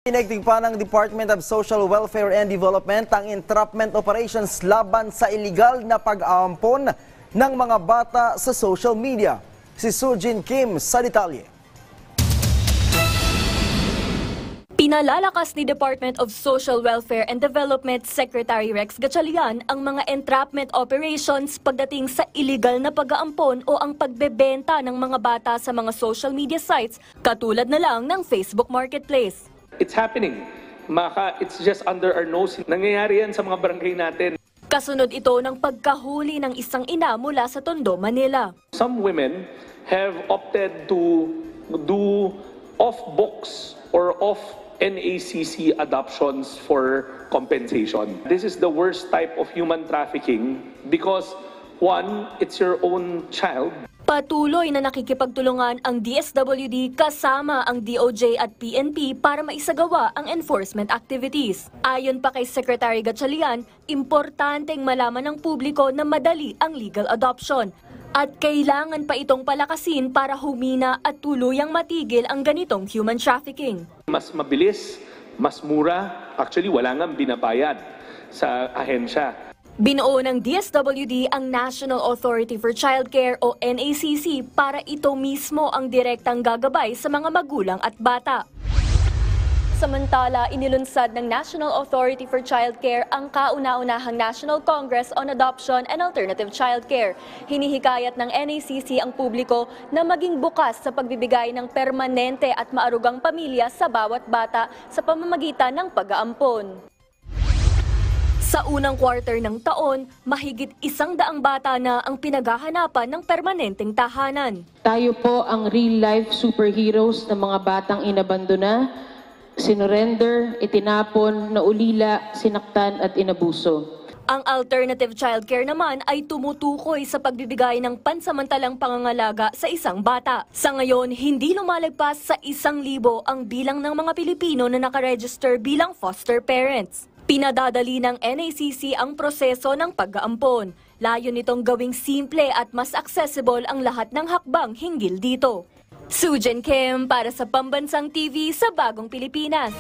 Pinagtig pa ng Department of Social Welfare and Development ang entrapment operations laban sa iligal na pag-aampon ng mga bata sa social media. Si Sujin Kim sa detalye. Pinalalakas ni Department of Social Welfare and Development Secretary Rex Gatchalian ang mga entrapment operations pagdating sa iligal na pag-aampon o ang pagbebenta ng mga bata sa mga social media sites katulad na lang ng Facebook Marketplace. It's happening. It's just under our nose. Nangyayari yan sa mga barangay natin. Kasunod ito ng pagkahuli ng isang ina mula sa Tondo, Manila. Some women have opted to do off-books or off-NACC adoptions for compensation. This is the worst type of human trafficking because, one, it's your own child. Patuloy na nakikipagtulungan ang DSWD kasama ang DOJ at PNP para maisagawa ang enforcement activities. Ayon pa kay Secretary Gatchalian, importanteng malaman ng publiko na madali ang legal adoption at kailangan pa itong palakasin para humina at tuluyang matigil ang ganitong human trafficking. Mas mabilis, mas mura, actually wala nga binabayad sa ahensya. Binuo ng DSWD ang National Authority for Childcare o NACC para ito mismo ang direktang gagabay sa mga magulang at bata. Samantala, inilunsad ng National Authority for Childcare ang kauna-unahang National Congress on Adoption and Alternative Childcare. Hinihikayat ng NACC ang publiko na maging bukas sa pagbibigay ng permanente at maarugang pamilya sa bawat bata sa pamamagitan ng pag-aampon. Sa unang quarter ng taon, mahigit 100 bata na ang pinaghahanapan ng permanenteng tahanan. Tayo po ang real-life superheroes ng mga batang inabandona, sinurrender, itinapon, naulila, sinaktan at inabuso. Ang alternative childcare naman ay tumutukoy sa pagbibigay ng pansamantalang pangangalaga sa isang bata. Sa ngayon, hindi lumalagpas sa 1,000 ang bilang ng mga Pilipino na nakaregister bilang foster parents. Pinadadali ng NACC ang proseso ng pag-aampon. Layo nitong gawing simple at mas accessible ang lahat ng hakbang hinggil dito. Sujin Kim para sa Pambansang TV sa Bagong Pilipinas.